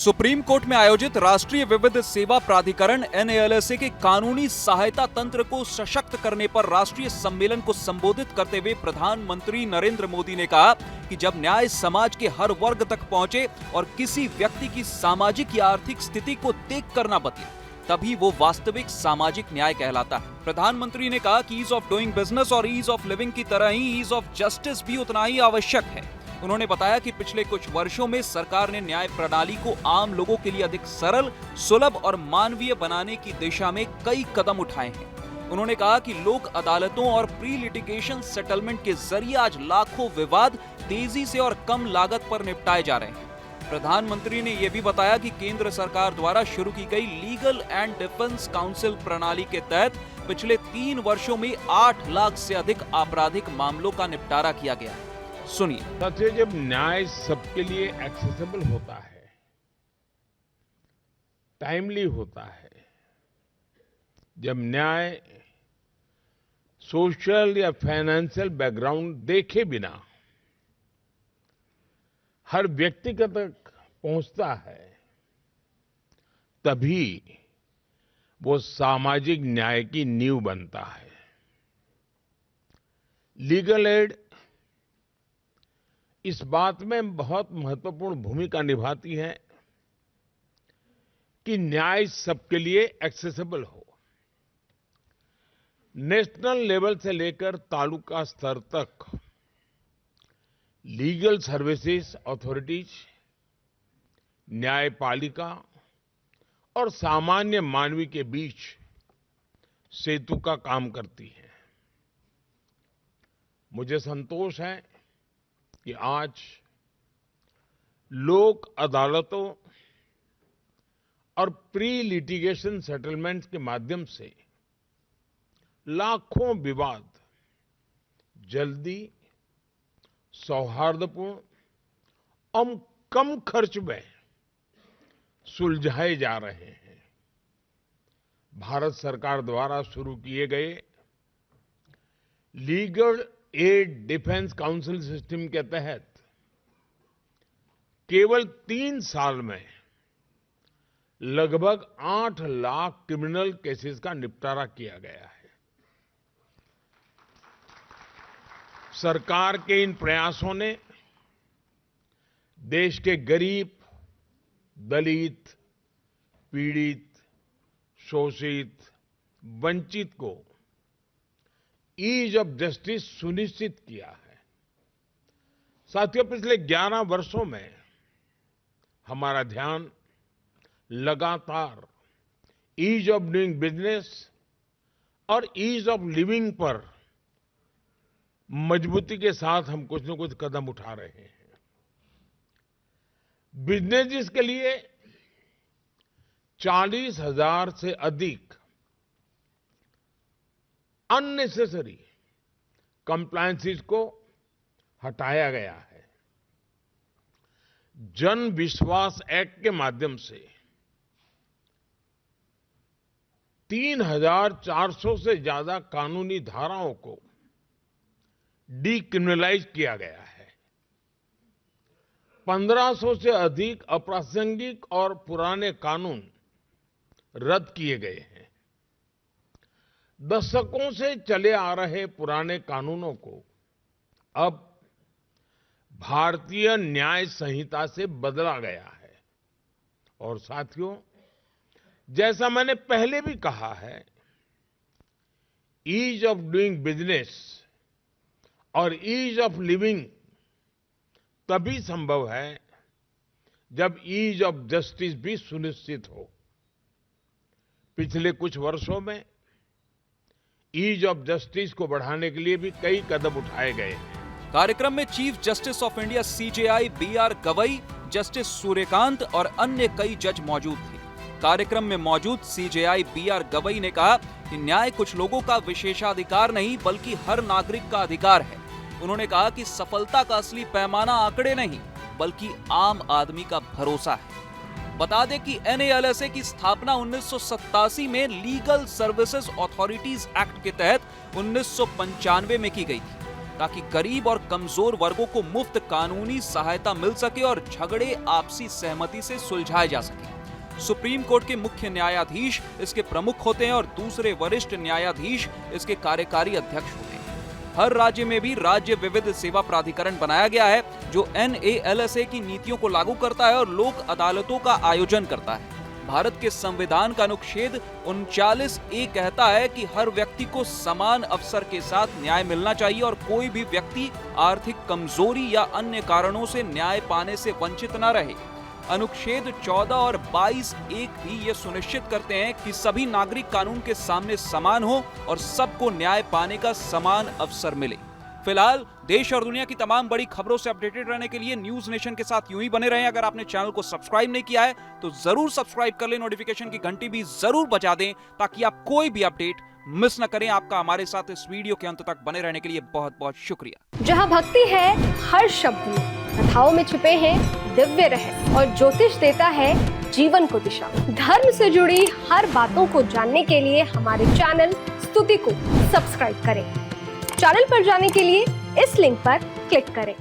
Supreme court में आयोजित राष्ट्रीय विविध सेवा प्राधिकरण NALSA के कानूनी सहायता तंत्र को सशक्त करने पर राष्ट्रीय सम्मेलन को संबोधित करते हुए प्रधानमंत्री नरेंद्र मोदी ने कहा कि जब न्याय समाज के हर वर्ग तक पहुंचे और किसी व्यक्ति की सामाजिक या आर्थिक स्थिति को देख कर न बदले, तभी वो वास्तविक सामाजिक न्याय कहलाता है। प्रधानमंत्री ने कहा कि ईज ऑफ डूइंग बिजनेस और ईज ऑफ लिविंग की तरह ही ईज ऑफ जस्टिस भी उतना ही आवश्यक है। उन्होंने बताया कि पिछले कुछ वर्षों में सरकार ने न्याय प्रणाली को आम लोगों के लिए अधिक सरल, सुलभ और मानवीय बनाने की दिशा में कई कदम उठाए हैं। उन्होंने कहा कि लोक अदालतों और प्री लिटिगेशन सेटलमेंट के जरिए आज लाखों विवाद तेजी से और कम लागत पर निपटाए जा रहे हैं। प्रधानमंत्री ने यह भी बताया कि केंद्र सरकार द्वारा शुरू की गई लीगल एंड डिफेंस काउंसिल प्रणाली के तहत पिछले 3 वर्षों में 8 लाख से अधिक आपराधिक मामलों का निपटारा किया गया है। सुनिए। साथियों, जब न्याय सबके लिए एक्सेसिबल होता है, टाइमली होता है, जब न्याय सोशल या फाइनेंशियल बैकग्राउंड देखे बिना हर व्यक्ति तक पहुंचता है, तभी वो सामाजिक न्याय की नींव बनता है। लीगल एड इस बात में बहुत महत्वपूर्ण भूमिका निभाती है कि न्याय सबके लिए एक्सेसिबल हो। नेशनल लेवल से लेकर तालुका स्तर तक लीगल सर्विसेज अथॉरिटीज, न्यायपालिका और सामान्य मानवी के बीच सेतु का काम करती है। मुझे संतोष है कि आज लोक अदालतों और प्री लिटिगेशन सेटलमेंट्स के माध्यम से लाखों विवाद जल्दी, सौहार्दपूर्ण और कम खर्च में सुलझाए जा रहे हैं। भारत सरकार द्वारा शुरू किए गए legal aid defence council system के तहत केवल 3 साल में लगभग 8 लाख क्रिमिनल केसेस का निपटारा किया गया है। सरकार के इन प्रयासों ने देश के गरीब, दलित, पीड़ित, शोषित, वंचित को ईज ऑफ जस्टिस सुनिश्चित किया है। साथियों, पिछले 11 वर्षों में हमारा ध्यान लगातार ईज ऑफ डूइंग बिजनेस और ईज ऑफ लिविंग पर मजबूती के साथ हम कुछ न कुछ कदम उठा रहे हैं। बिजनेस के लिए 40,000 से अधिक अननेसेसरी कंप्लायंसेस को हटाया गया है। जन विश्वास एक्ट के माध्यम से 3,400 से ज्यादा कानूनी धाराओं को डीक्रिमिनलाइज किया गया है। 1500 से अधिक अप्रासंगिक और पुराने कानून रद्द किए गए हैं। दशकों से चले आ रहे पुराने कानूनों को अब भारतीय न्याय संहिता से बदला गया है। और साथियों, जैसा मैंने पहले भी कहा है, ईज ऑफ डूइंग बिजनेस और ईज ऑफ लिविंग तभी संभव है जब ईज ऑफ जस्टिस भी सुनिश्चित हो। पिछले कुछ वर्षों में ईज ऑफ जस्टिस को बढ़ाने के लिए भी कई कदम उठाए गए हैं। कार्यक्रम में chief justice of India CJI BR Gavai, justice Suryakant और अन्य कई जज मौजूद थे। कार्यक्रम में मौजूद CJI BR गवई ने कहा कि न्याय कुछ लोगों का विशेषाधिकार नहीं बल्कि हर नागरिक का अधिकार है। उन्होंने कहा कि सफलता का असली पैमाना आंकड़े नहीं बल्कि आम आदमी का भरोसा है। बता दें कि NALSA की स्थापना 1987 में लीगल सर्विसेज अथॉरिटीज एक्ट के तहत 1995 में की गई थी। ताकि गरीब और कमजोर वर्गों को मुफ्त कानूनी सहायता मिल सके और झगड़े आपसी सहमति से सुलझाए जा सके। सुप्रीम कोर्ट के मुख्य न्यायाधीश इसके प्रमुख होते हैं और दूसरे वरिष्ठ न्यायाधीश इसके कार्यकारी अध्यक्ष होते हैं। हर राज्य में भी राज्य विविध सेवा प्राधिकरण बनाया गया है जो NALSA की नीतियों को लागू करता है और लोक अदालतों का आयोजन करता है। भारत के संविधान का अनुच्छेद 39A कहता है कि हर व्यक्ति को समान अवसर के साथ न्याय मिलना चाहिए और कोई भी व्यक्ति आर्थिक कमजोरी या अन्य कारणों से न्याय पाने से वंचित न रहे। अनुच्छेद 14 और 22(1) भी ये सुनिश्चित करते हैं कि सभी नागरिक कानून के सामने समान हो और सबको न्याय पाने का समान अवसर मिले। फिलहाल देश और दुनिया की तमाम बड़ी खबरों से अपडेटेड रहने के लिए न्यूज नेशन के साथ यूं ही बने रहें। अगर आपने चैनल को सब्सक्राइब नहीं किया है तो जरूर सब्सक्राइब कर लें, नोटिफिकेशन की घंटी भी जरूर बजा दें ताकि आप कोई भी अपडेट मिस न करें। आपका हमारे साथ इस वीडियो के अंत तक बने रहने के लिए बहुत बहुत शुक्रिया। जहां भक्ति है हर शब्द में, कथाओं में छुपे हैं दिव्य रहस्य और ज्योतिष देता है जीवन को दिशा। धर्म से जुड़ी हर बातों को जानने के लिए हमारे चैनल स्तुति को सब्सक्राइब करें। चैनल पर जाने के लिए इस लिंक पर क्लिक करें।